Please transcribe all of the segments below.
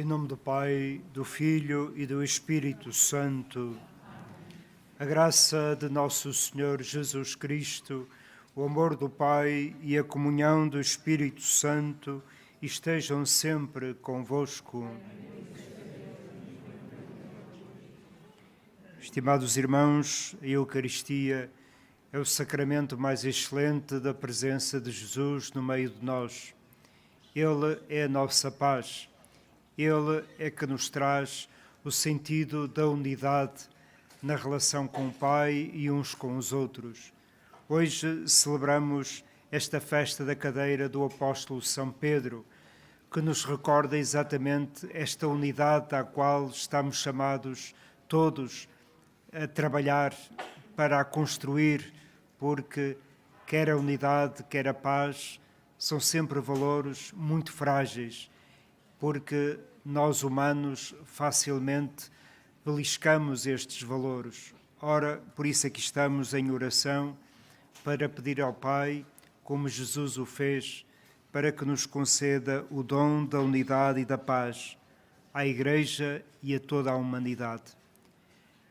Em nome do Pai, do Filho e do Espírito Santo. A graça de nosso Senhor Jesus Cristo, o amor do Pai e a comunhão do Espírito Santo estejam sempre convosco. Estimados irmãos, a Eucaristia é o sacramento mais excelente da presença de Jesus no meio de nós. Ele é a nossa paz. Ele é que nos traz o sentido da unidade na relação com o Pai e uns com os outros. Hoje celebramos esta festa da cadeira do apóstolo São Pedro, que nos recorda exatamente esta unidade à qual estamos chamados todos a trabalhar para a construir, porque quer a unidade, quer a paz, são sempre valores muito frágeis, porque nós humanos facilmente beliscamos estes valores. Ora, por isso aqui estamos em oração para pedir ao Pai, como Jesus o fez, para que nos conceda o dom da unidade e da paz à Igreja e a toda a humanidade.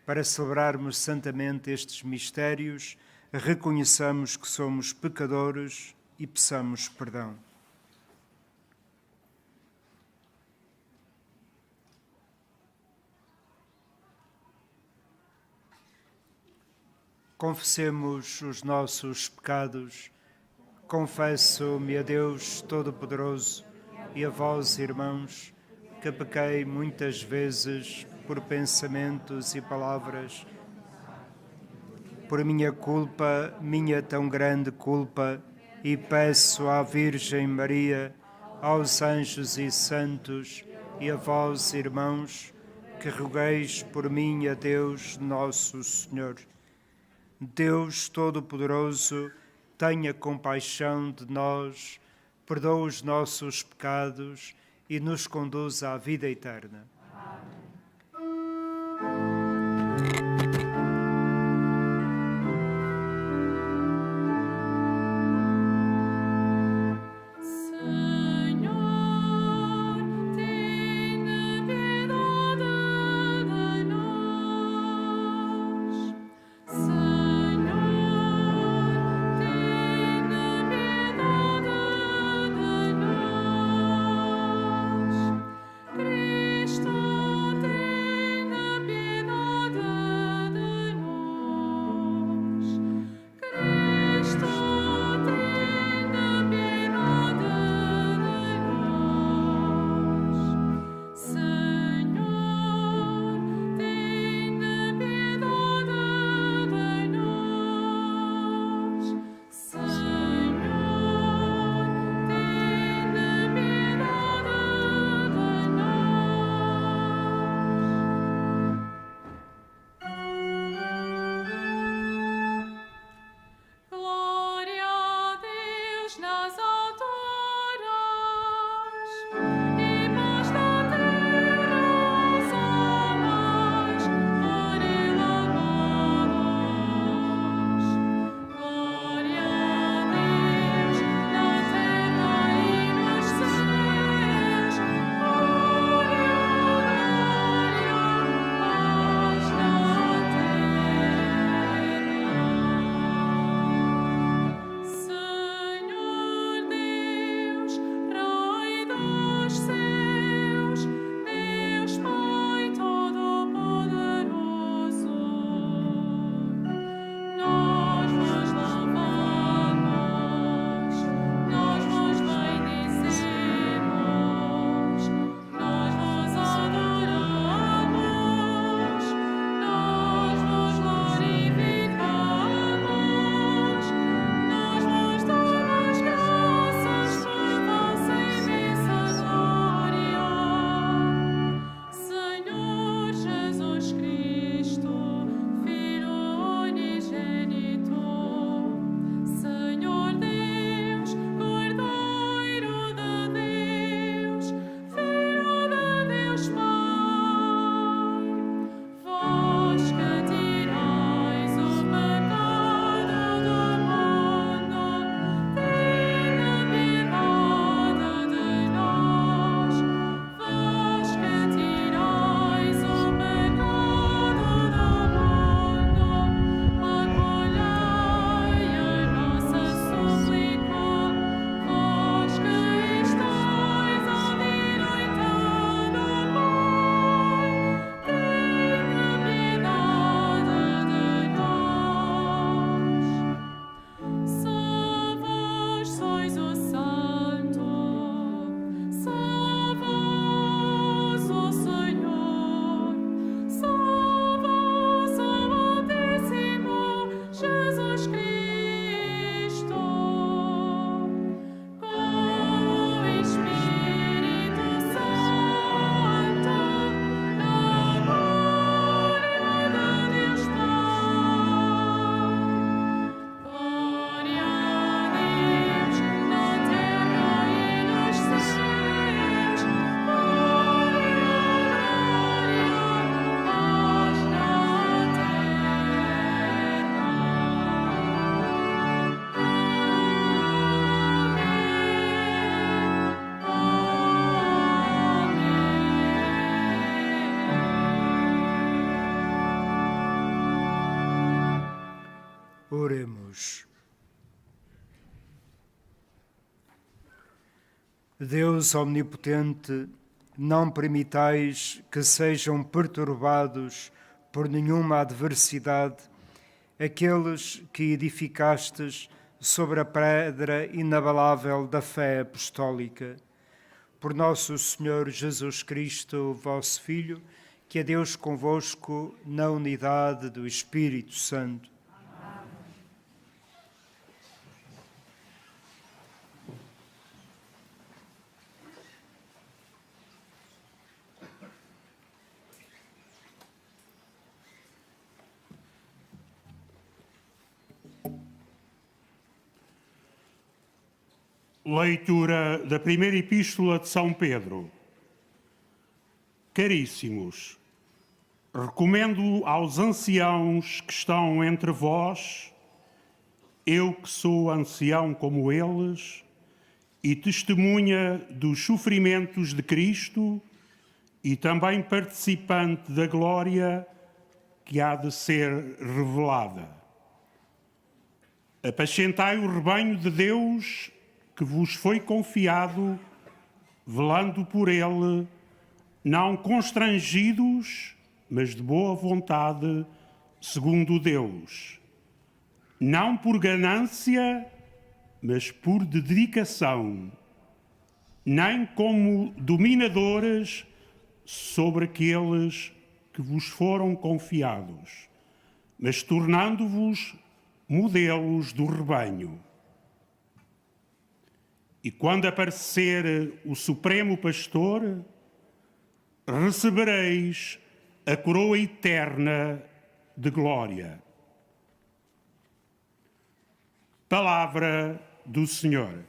Para celebrarmos santamente estes mistérios, reconheçamos que somos pecadores e peçamos perdão. Confessemos os nossos pecados. Confesso-me a Deus Todo-Poderoso e a vós, irmãos, que pequei muitas vezes por pensamentos e palavras, por minha culpa, minha tão grande culpa, e peço à Virgem Maria, aos anjos e santos, e a vós, irmãos, que rogueis por mim a Deus Nosso Senhor. Deus Todo-Poderoso, tenha compaixão de nós, perdoa os nossos pecados e nos conduza à vida eterna. Cristo Oremos. Deus omnipotente, não permitais que sejam perturbados por nenhuma adversidade aqueles que edificastes sobre a pedra inabalável da fé apostólica. Por nosso Senhor Jesus Cristo, vosso Filho, que é Deus convosco na unidade do Espírito Santo. Leitura da primeira Epístola de São Pedro. Caríssimos, recomendo aos anciãos que estão entre vós, eu que sou ancião como eles, e testemunha dos sofrimentos de Cristo e também participante da glória que há de ser revelada. Apacentai o rebanho de Deus que vos foi confiado, velando por ele, não constrangidos, mas de boa vontade, segundo Deus. Não por ganância, mas por dedicação, nem como dominadores sobre aqueles que vos foram confiados, mas tornando-vos modelos do rebanho. E quando aparecer o Supremo Pastor, recebereis a coroa eterna de glória. Palavra do Senhor.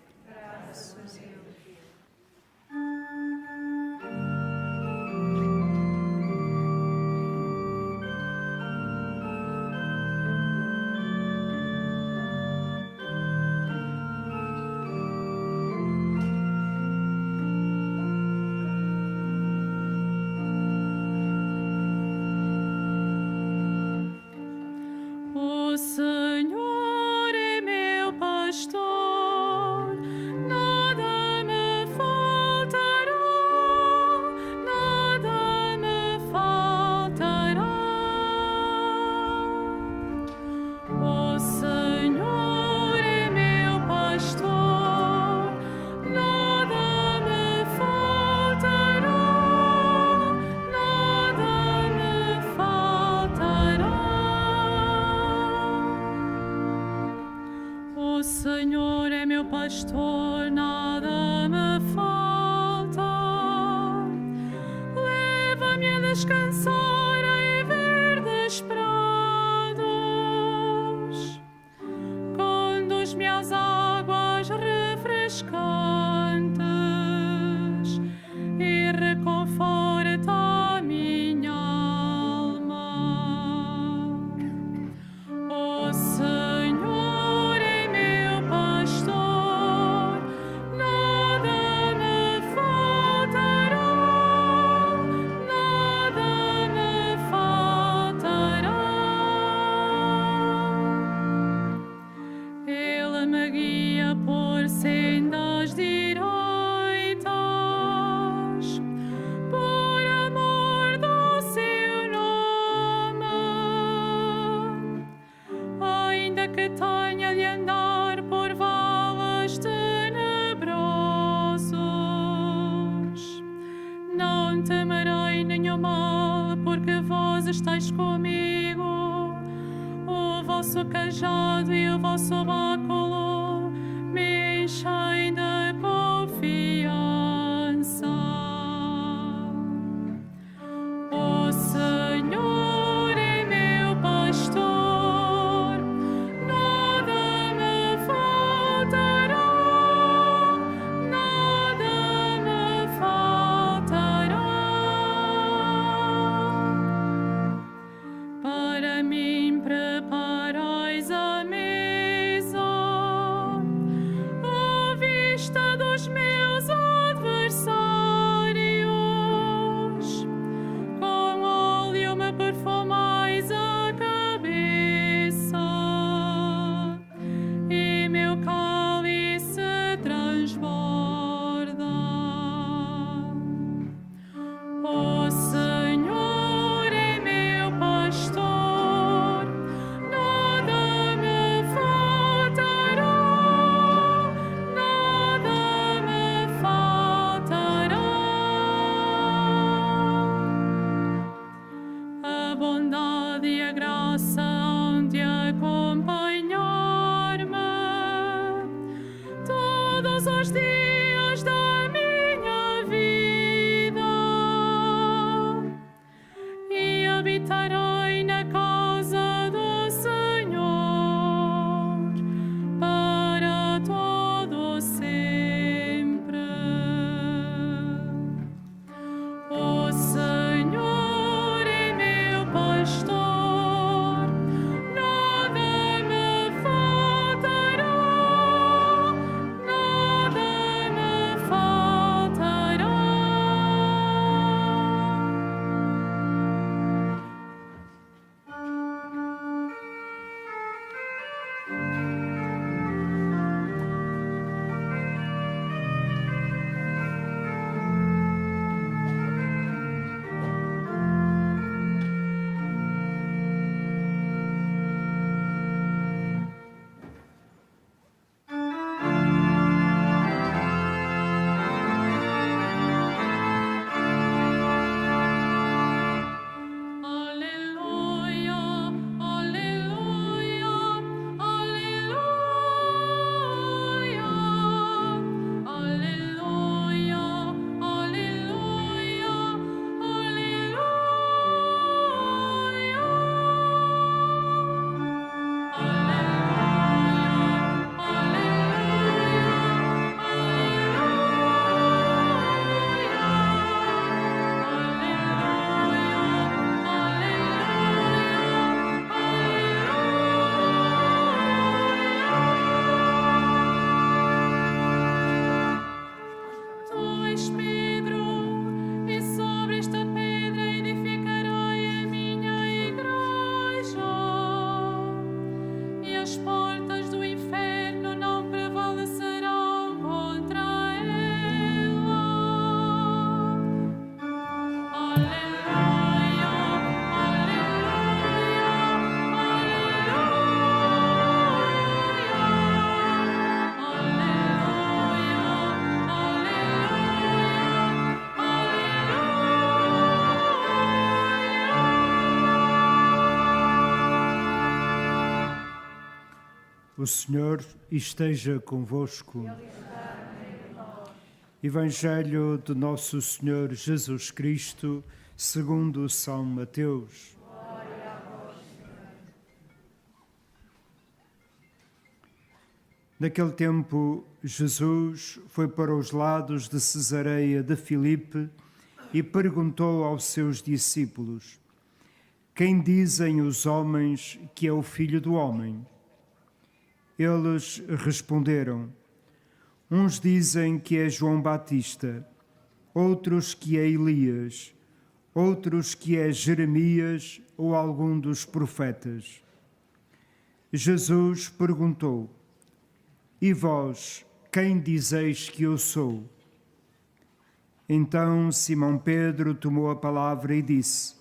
Pastor, nada me falta. Leva-me a descansar em verdes prados. Conduz-me às águas refrescantes e reconforta a minha alma. O Senhor é meu pastor. Estais comigo, o vosso cajado e o vosso báculo me enchem de confiança. O Senhor é meu pastor, nada me faltará, nada me faltará. Para mim preparais a mesa, à vista a graça hão de acompanhar-me todos os dias da minha vida e habitarei na casa do Senhor para todo sempre. O Senhor é meu pastor, nada me faltará, nada me faltará. Aleluia, aleluia, aleluia, aleluia, aleluia, Tu és Pedro, e sobre esta pedra edificarei a minha igreja, e as portas do inferno não prevalecerão contra ela. Aleluia, aleluia, O Senhor esteja convosco. Evangelho do nosso Senhor Jesus Cristo, segundo São Mateus. Naquele tempo, Jesus foi para os lados de Cesareia de Filipe e perguntou aos seus discípulos: Quem dizem os homens que é o Filho do Homem? Eles responderam: Uns dizem que é João Batista, outros que é Elias, outros que é Jeremias ou algum dos profetas. Jesus perguntou: E vós, quem dizeis que eu sou? Então Simão Pedro tomou a palavra e disse: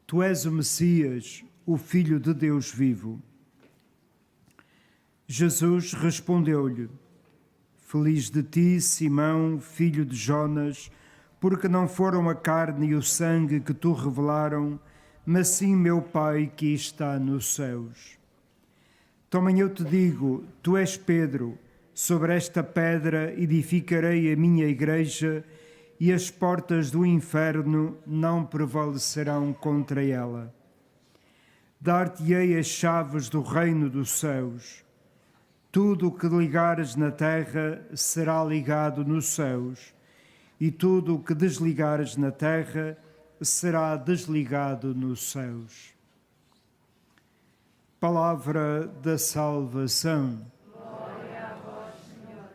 Tu és o Messias, o Filho de Deus vivo. Jesus respondeu-lhe: Feliz de ti, Simão, filho de Jonas, porque não foram a carne e o sangue que tu revelaram, mas sim meu Pai que está nos céus. Também eu te digo, tu és Pedro, sobre esta pedra edificarei a minha igreja, e as portas do inferno não prevalecerão contra ela. Dar-te-ei as chaves do reino dos céus. Tudo o que ligares na terra será ligado nos céus, e tudo o que desligares na terra será desligado nos céus. Palavra da salvação. Glória a vós, Senhor.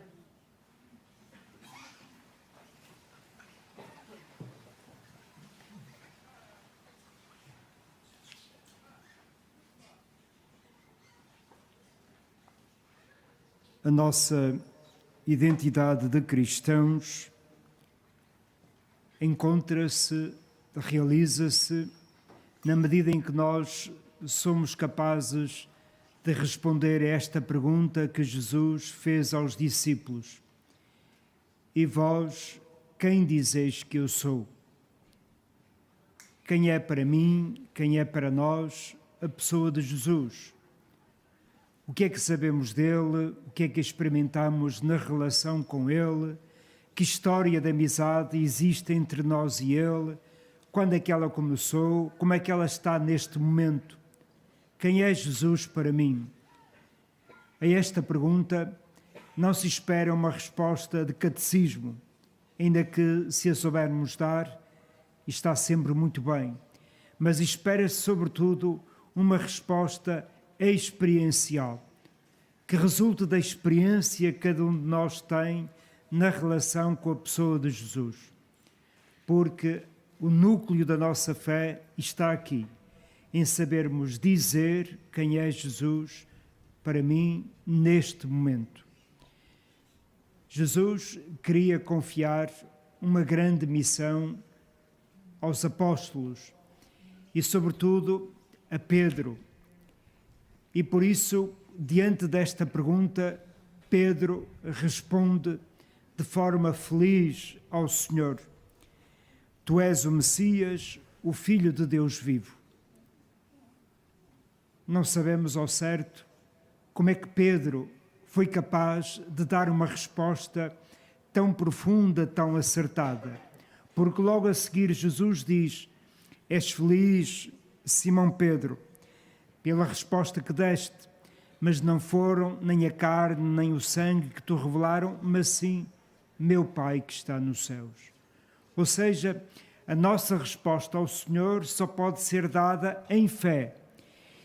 A nossa identidade de cristãos encontra-se, realiza-se na medida em que nós somos capazes de responder a esta pergunta que Jesus fez aos discípulos: E vós, quem dizeis que eu sou? Quem é para mim, quem é para nós a pessoa de Jesus? O que é que sabemos dele? O que é que experimentamos na relação com ele? Que história de amizade existe entre nós e ele? Quando é que ela começou? Como é que ela está neste momento? Quem é Jesus para mim? A esta pergunta não se espera uma resposta de catecismo, ainda que, se a soubermos dar, está sempre muito bem. Mas espera-se, sobretudo, uma resposta experiencial, que resulte da experiência que cada um de nós tem na relação com a pessoa de Jesus. Porque o núcleo da nossa fé está aqui, em sabermos dizer quem é Jesus para mim neste momento. Jesus queria confiar uma grande missão aos apóstolos e, sobretudo, a Pedro. E por isso, diante desta pergunta, Pedro responde de forma feliz ao Senhor: Tu és o Messias, o Filho de Deus vivo. Não sabemos ao certo como é que Pedro foi capaz de dar uma resposta tão profunda, tão acertada. Porque logo a seguir Jesus diz: És feliz, Simão Pedro, pela resposta que deste, mas não foram nem a carne nem o sangue que te revelaram, mas sim meu Pai que está nos céus. Ou seja, a nossa resposta ao Senhor só pode ser dada em fé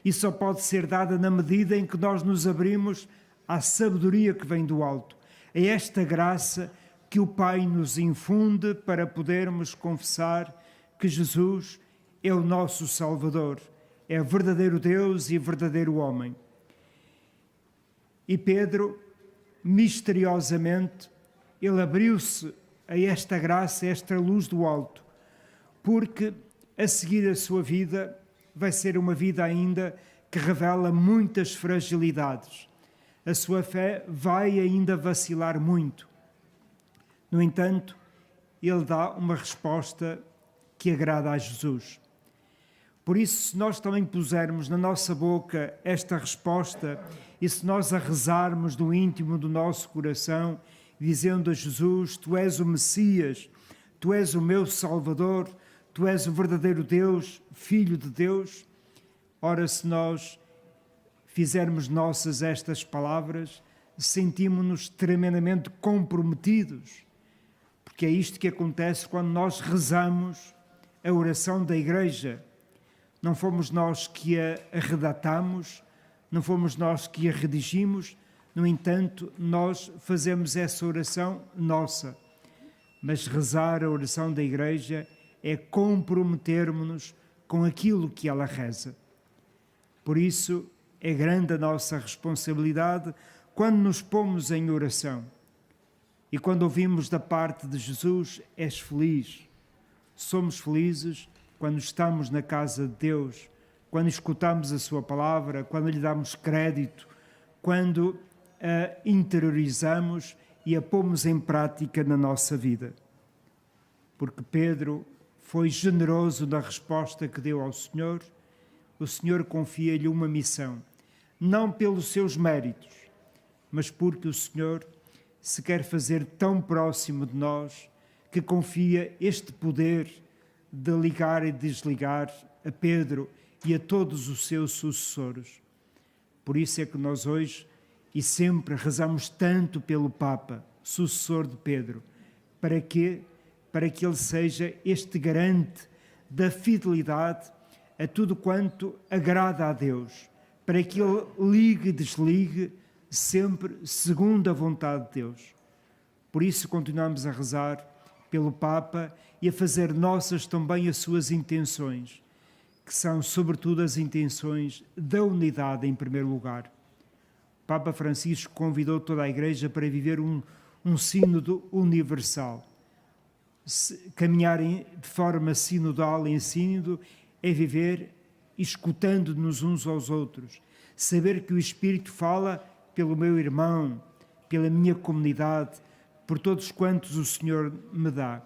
e só pode ser dada na medida em que nós nos abrimos à sabedoria que vem do alto, a esta graça que o Pai nos infunde para podermos confessar que Jesus é o nosso Salvador, é verdadeiro Deus e verdadeiro homem. E Pedro, misteriosamente, ele abriu-se a esta graça, a esta luz do alto, porque a seguir a sua vida vai ser uma vida ainda que revela muitas fragilidades. A sua fé vai ainda vacilar muito. No entanto, ele dá uma resposta que agrada a Jesus. Por isso, se nós também pusermos na nossa boca esta resposta e se nós a rezarmos do íntimo do nosso coração, dizendo a Jesus: Tu és o Messias, Tu és o meu Salvador, Tu és o verdadeiro Deus, Filho de Deus. Ora, se nós fizermos nossas estas palavras, sentimos-nos tremendamente comprometidos, porque é isto que acontece quando nós rezamos a oração da Igreja. Não fomos nós que a redatamos, não fomos nós que a redigimos, no entanto, nós fazemos essa oração nossa. Mas rezar a oração da Igreja é comprometermos-nos com aquilo que ela reza. Por isso, é grande a nossa responsabilidade quando nos pomos em oração. E quando ouvimos da parte de Jesus: és feliz. Somos felizes quando estamos na casa de Deus, quando escutamos a sua palavra, quando lhe damos crédito, quando a interiorizamos e a pomos em prática na nossa vida. Porque Pedro foi generoso na resposta que deu ao Senhor. O Senhor confia-lhe uma missão, não pelos seus méritos, mas porque o Senhor se quer fazer tão próximo de nós que confia este poder de ligar e desligar a Pedro e a todos os seus sucessores. Por isso é que nós hoje e sempre rezamos tanto pelo Papa, sucessor de Pedro. Para quê? Para que ele seja este garante da fidelidade a tudo quanto agrada a Deus, para que ele ligue e desligue sempre segundo a vontade de Deus. Por isso continuamos a rezar pelo Papa e a fazer nossas também as suas intenções, que são sobretudo as intenções da unidade em primeiro lugar. O Papa Francisco convidou toda a Igreja para viver um sínodo universal. Caminhar de forma sinodal em sínodo é viver escutando-nos uns aos outros, saber que o Espírito fala pelo meu irmão, pela minha comunidade, por todos quantos o Senhor me dá.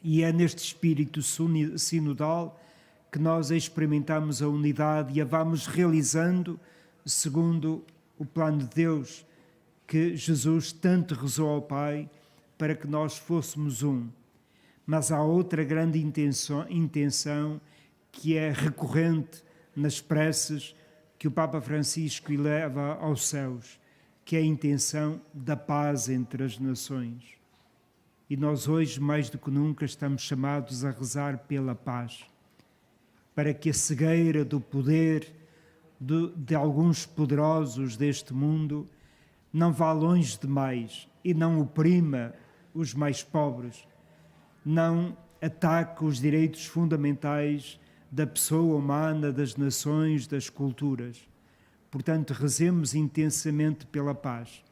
E é neste espírito sinodal que nós experimentamos a unidade e a vamos realizando segundo o plano de Deus, que Jesus tanto rezou ao Pai para que nós fôssemos um. Mas há outra grande intenção que é recorrente nas preces que o Papa Francisco eleva aos céus, que é a intenção da paz entre as nações. E nós hoje, mais do que nunca, estamos chamados a rezar pela paz, para que a cegueira do poder de alguns poderosos deste mundo não vá longe demais e não oprima os mais pobres, não ataque os direitos fundamentais da pessoa humana, das nações, das culturas. Portanto, rezemos intensamente pela paz.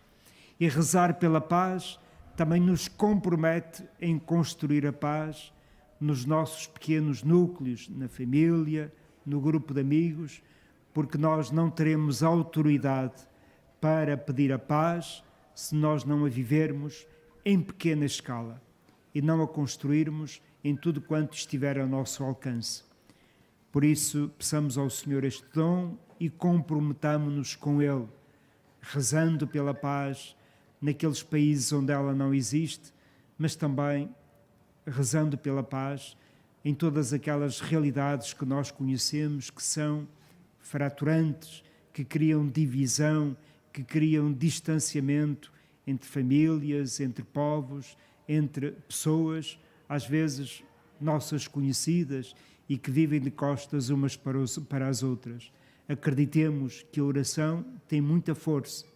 E rezar pela paz também nos compromete em construir a paz nos nossos pequenos núcleos, na família, no grupo de amigos, porque nós não teremos autoridade para pedir a paz se nós não a vivermos em pequena escala e não a construirmos em tudo quanto estiver ao nosso alcance. Por isso, peçamos ao Senhor este dom e comprometamo-nos com Ele, rezando pela paz naqueles países onde ela não existe, mas também rezando pela paz em todas aquelas realidades que nós conhecemos, que são fraturantes, que criam divisão, que criam distanciamento entre famílias, entre povos, entre pessoas, às vezes nossas conhecidas, e que vivem de costas umas para as outras. Acreditemos que a oração tem muita força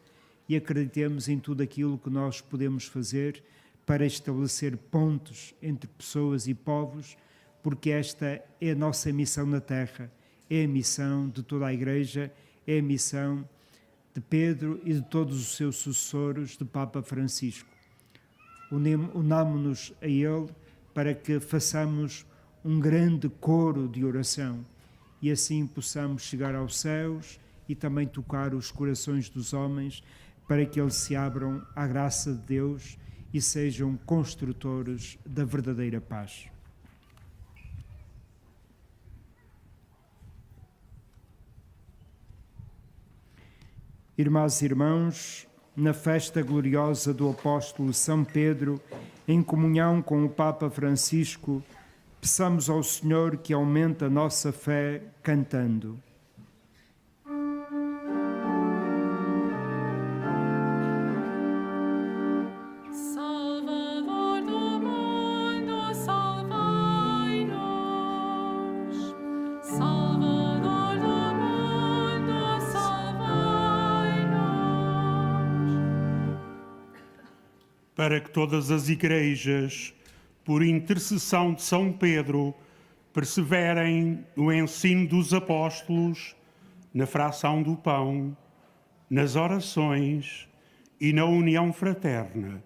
e acreditemos em tudo aquilo que nós podemos fazer para estabelecer pontos entre pessoas e povos, porque esta é a nossa missão na Terra, é a missão de toda a Igreja, é a missão de Pedro e de todos os seus sucessores, do Papa Francisco. Unamo-nos a ele para que façamos um grande coro de oração e assim possamos chegar aos céus e também tocar os corações dos homens para que eles se abram à graça de Deus e sejam construtores da verdadeira paz. Irmãs e irmãos, na festa gloriosa do apóstolo São Pedro, em comunhão com o Papa Francisco, peçamos ao Senhor que aumente a nossa fé cantando. Salvador do mundo, salvai-nos. Salvador do mundo, salvai-nos. Para que todas as igrejas, por intercessão de São Pedro, perseverem no ensino dos apóstolos, na fração do pão, nas orações e na união fraterna.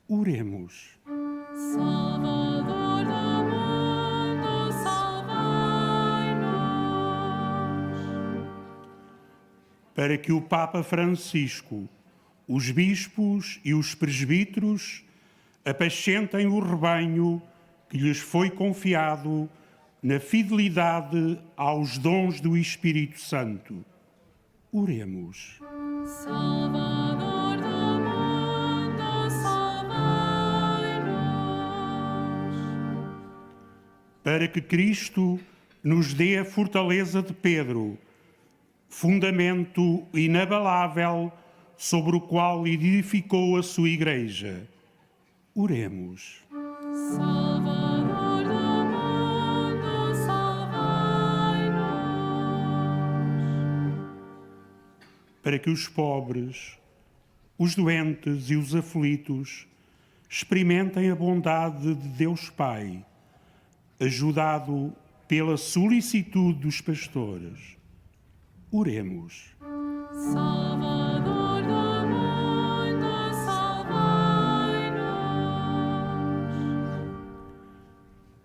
Oremos. Salvador do mundo, salvai-nos. Para que o Papa Francisco, os bispos e os presbíteros apacentem o rebanho que lhes foi confiado na fidelidade aos dons do Espírito Santo. Oremos. Salvador do mundo, salvai-nos. Para que Cristo nos dê a fortaleza de Pedro, fundamento inabalável sobre o qual edificou a sua Igreja. Oremos. Salvador do mundo, salvai-nos. Para que os pobres, os doentes e os aflitos experimentem a bondade de Deus Pai, ajudado pela solicitude dos pastores. Oremos. Salvador do mundo, salvai-nos.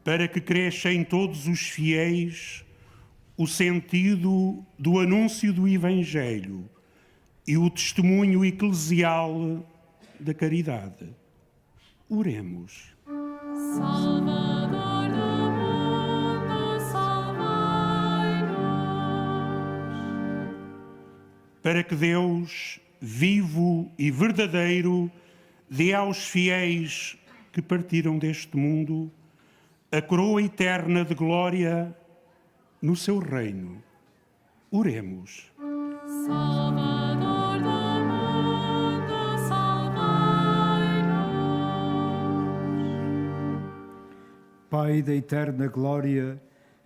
Para que cresça em todos os fiéis o sentido do anúncio do Evangelho e o testemunho eclesial da caridade. Oremos. Salvador do mundo, salvai-nos. para que Deus, vivo e verdadeiro, dê aos fiéis que partiram deste mundo a coroa eterna de glória no seu reino. Oremos. Salvador do mundo, salvai-nos. Pai da eterna glória,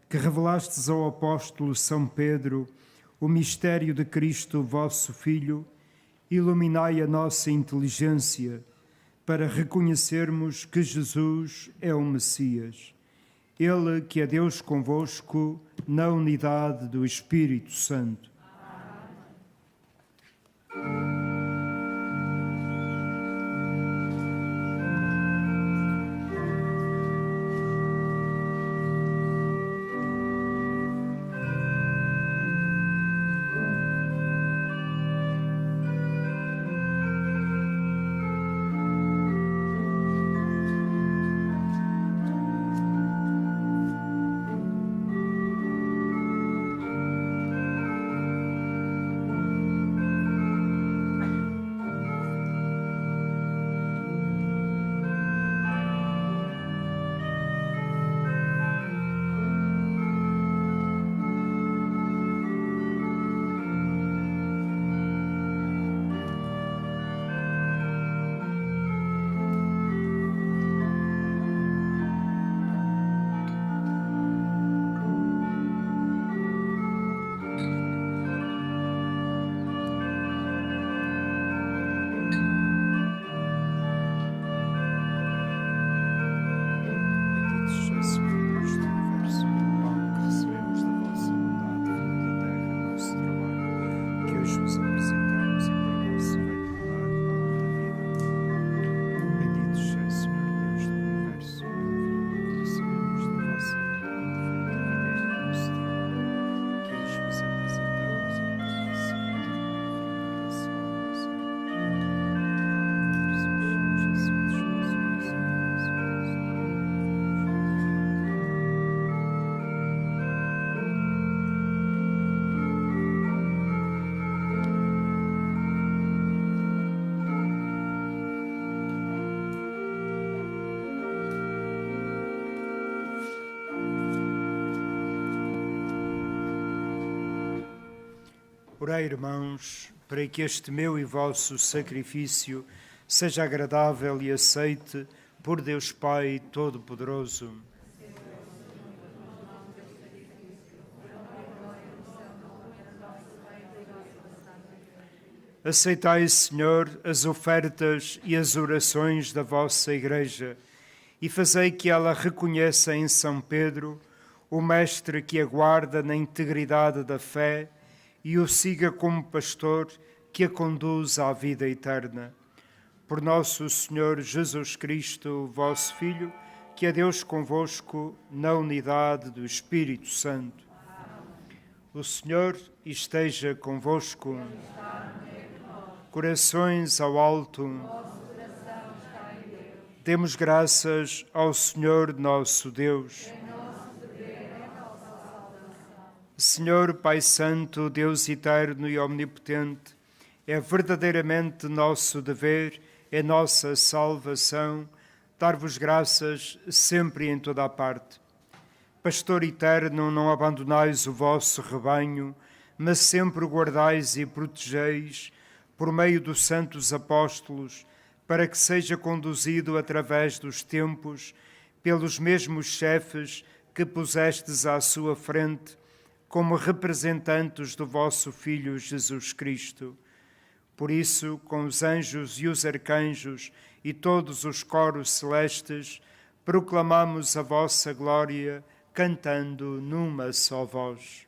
que revelastes ao apóstolo São Pedro o mistério de Cristo, vosso Filho, iluminai a nossa inteligência para reconhecermos que Jesus é o Messias. Ele que é Deus convosco, na unidade do Espírito Santo. Orai, irmãos, para que este meu e vosso sacrifício seja agradável e aceite por Deus Pai Todo-Poderoso. Aceitai, Senhor, as ofertas e as orações da vossa Igreja e fazei que ela reconheça em São Pedro o Mestre que aguarda na integridade da fé e o siga como pastor que a conduz à vida eterna. Por nosso Senhor Jesus Cristo, vosso Filho, que é Deus convosco, na unidade do Espírito Santo. O Senhor esteja convosco. Corações ao alto. Demos graças ao Senhor nosso Deus. Senhor Pai Santo, Deus eterno e omnipotente, é verdadeiramente nosso dever, é nossa salvação, dar-vos graças sempre e em toda a parte. Pastor eterno, não abandonais o vosso rebanho, mas sempre o guardais e protegeis, por meio dos santos apóstolos, para que seja conduzido através dos tempos, pelos mesmos chefes que pusestes à sua frente, como representantes do vosso Filho Jesus Cristo. Por isso, com os anjos e os arcanjos e todos os coros celestes, proclamamos a vossa glória, cantando numa só voz.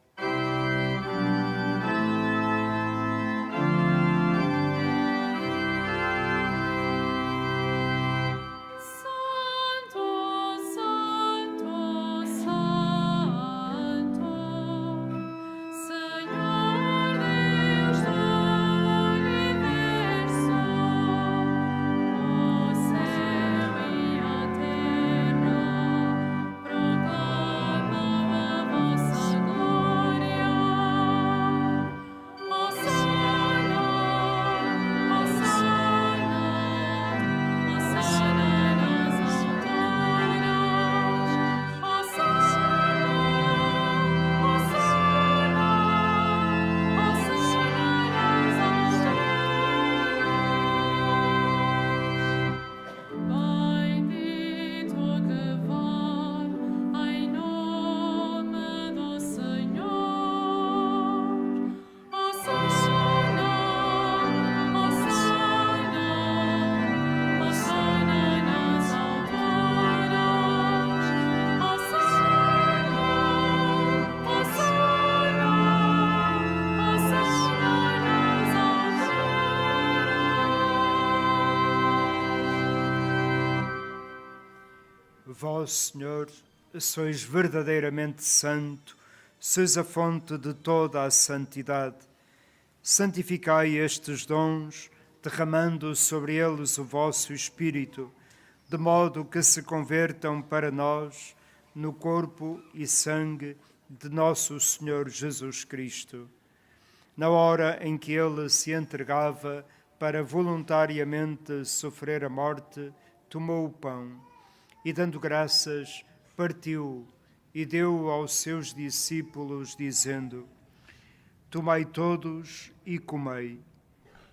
Proclamam a vossa glória. Vós, Senhor, sois verdadeiramente santo, sois a fonte de toda a santidade. Santificai estes dons, derramando sobre eles o vosso Espírito, de modo que se convertam para nós no corpo e sangue de nosso Senhor Jesus Cristo. Na hora em que ele se entregava para voluntariamente sofrer a morte, tomou o pão e, dando graças, partiu e deu aos seus discípulos, dizendo: Tomai todos e comei.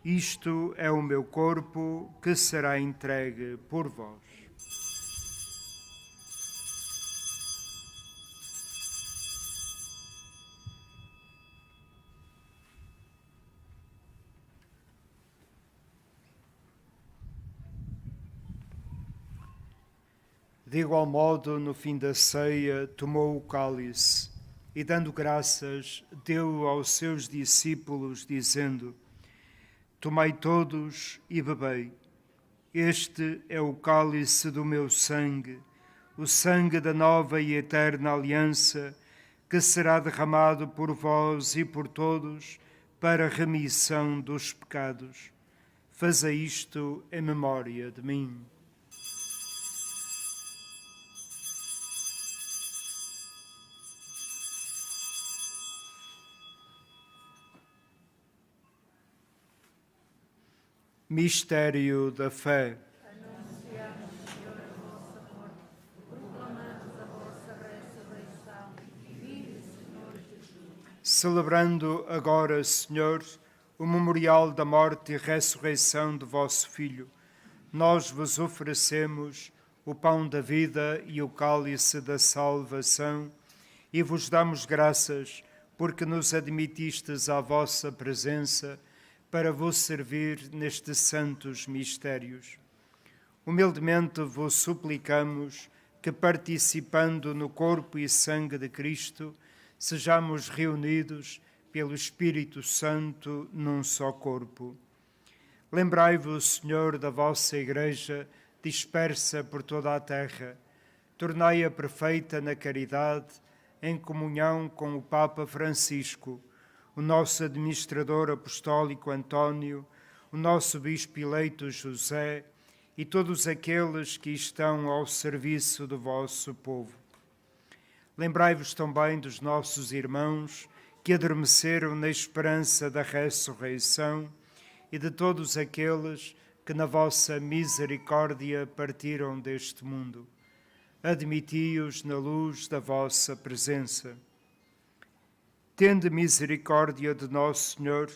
Isto é o meu corpo que será entregue por vós. De igual modo, no fim da ceia, tomou o cálice e, dando graças, deu aos seus discípulos, dizendo: Tomai todos e bebei. Este é o cálice do meu sangue, o sangue da nova e eterna aliança, que será derramado por vós e por todos para a remissão dos pecados. Fazei isto em memória de mim. Mistério da fé. Anunciamos, Senhor, a vossa morte, proclamamos a vossa ressurreição. Vive, Senhor Jesus. Celebrando agora, Senhor, o memorial da morte e ressurreição de vosso Filho, nós vos oferecemos o pão da vida e o cálice da salvação e vos damos graças porque nos admitistes à vossa presença para vos servir nestes santos mistérios. Humildemente vos suplicamos que, participando no corpo e sangue de Cristo, sejamos reunidos pelo Espírito Santo num só corpo. Lembrai-vos, Senhor, da vossa Igreja dispersa por toda a terra. Tornai-a perfeita na caridade, em comunhão com o Papa Francisco, o nosso administrador apostólico António, o nosso bispo eleito José e todos aqueles que estão ao serviço do vosso povo. Lembrai-vos também dos nossos irmãos que adormeceram na esperança da ressurreição e de todos aqueles que na vossa misericórdia partiram deste mundo. Admiti-os na luz da vossa presença. Tende misericórdia de nosso Senhor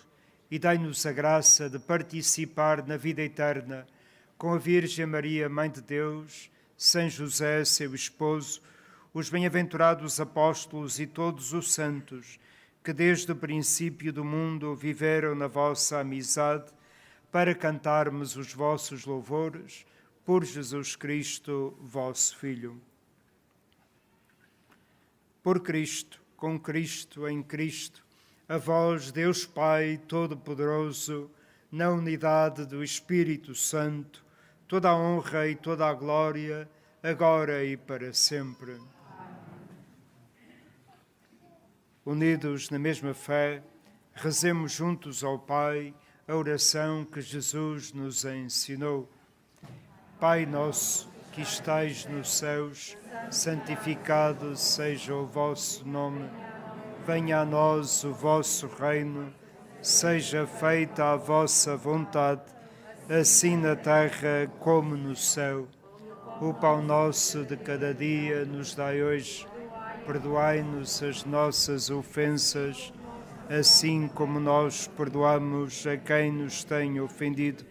e dai-nos a graça de participar na vida eterna com a Virgem Maria, Mãe de Deus, São José, seu esposo, os bem-aventurados apóstolos e todos os santos que desde o princípio do mundo viveram na vossa amizade, para cantarmos os vossos louvores por Jesus Cristo, vosso Filho. Por Cristo, com Cristo, em Cristo, a vós, Deus Pai Todo-Poderoso, na unidade do Espírito Santo, toda a honra e toda a glória, agora e para sempre. Unidos na mesma fé, rezemos juntos ao Pai a oração que Jesus nos ensinou. Pai nosso, que estais nos céus, santificado seja o vosso nome. Venha a nós o vosso reino, seja feita a vossa vontade, assim na terra como no céu. O pão nosso de cada dia nos dai hoje. Perdoai-nos as nossas ofensas, assim como nós perdoamos a quem nos tem ofendido.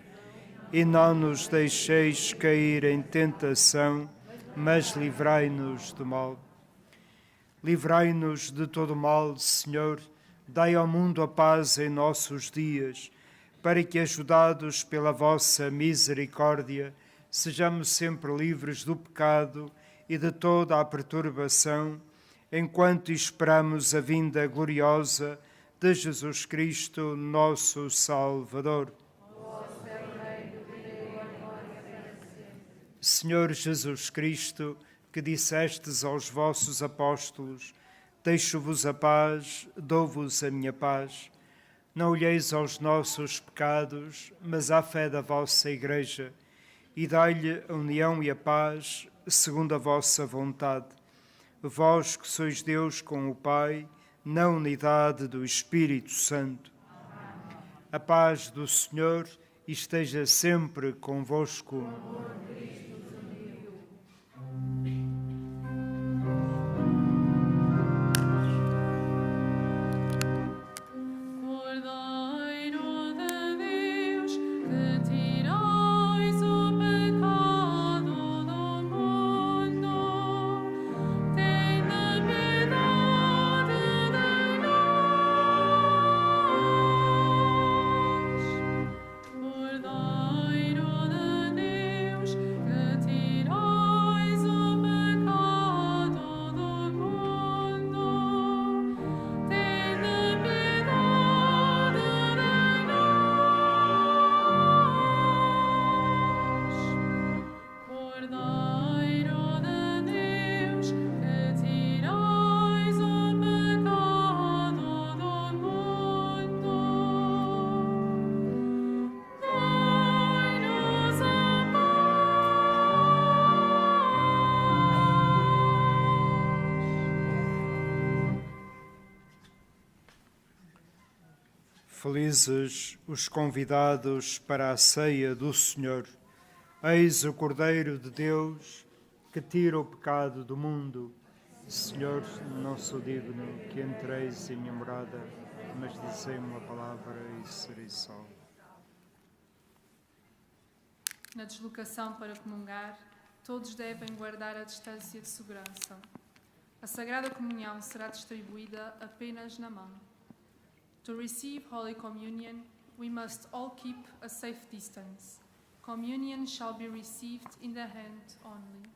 E não nos deixeis cair em tentação, mas livrai-nos do mal. Livrai-nos de todo mal, Senhor, dai ao mundo a paz em nossos dias, para que, ajudados pela vossa misericórdia, sejamos sempre livres do pecado e de toda a perturbação, enquanto esperamos a vinda gloriosa de Jesus Cristo, nosso Salvador. Senhor Jesus Cristo, que dissestes aos vossos apóstolos: deixo-vos a paz, dou-vos a minha paz. Não olheis aos nossos pecados, mas à fé da vossa Igreja, e dai-lhe a união e a paz, segundo a vossa vontade. Vós que sois Deus com o Pai, na unidade do Espírito Santo. A paz do Senhor esteja sempre convosco. Cordeiro de Deus, que tirais o pecado do mundo, tenha piedade de nós. Cordeiro de Deus, que tirais o pecado do mundo, tenha piedade de nós. Cordeiro de Deus, que tirais o pecado do mundo, dai-nos a Felizes os convidados para a ceia do Senhor. Eis o Cordeiro de Deus que tira o pecado do mundo. Senhor, não sou digno que entreis em minha morada, mas dizei-me uma palavra e serei salvo. Na deslocação para comungar, todos devem guardar a distância de segurança. A Sagrada Comunhão será distribuída apenas na mão. To receive Holy Communion, we must all keep a safe distance. Communion shall be received in the hand only.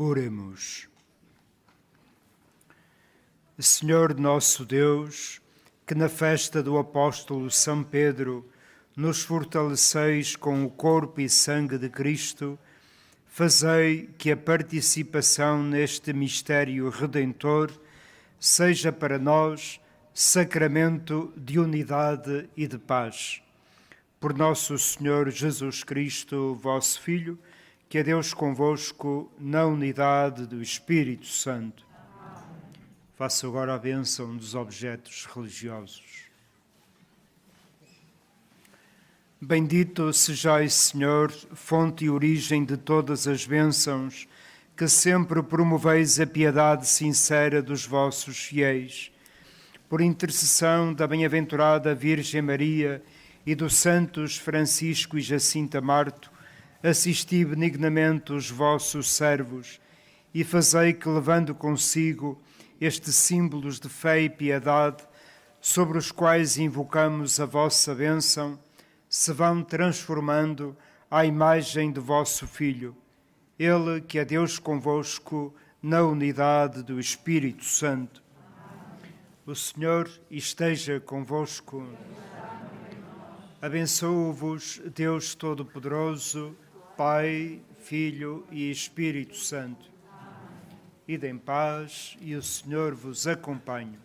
Oremos. Senhor nosso Deus, que na festa do apóstolo São Pedro nos fortaleceis com o corpo e sangue de Cristo, fazei que a participação neste mistério redentor seja para nós sacramento de unidade e de paz. Por nosso Senhor Jesus Cristo, vosso Filho, que é Deus convosco na unidade do Espírito Santo. Faço agora a bênção dos objetos religiosos. Bendito sejais, Senhor, fonte e origem de todas as bênçãos, que sempre promoveis a piedade sincera dos vossos fiéis. Por intercessão da bem-aventurada Virgem Maria e dos santos Francisco e Jacinta Marto, assisti benignamente os vossos servos e fazei que, levando consigo estes símbolos de fé e piedade, sobre os quais invocamos a vossa bênção, se vão transformando à imagem do vosso Filho, Ele que é Deus convosco na unidade do Espírito Santo. O Senhor esteja convosco. Abençoo-vos Deus Todo-Poderoso, Pai, Filho e Espírito Santo. Ide em paz e o Senhor vos acompanhe.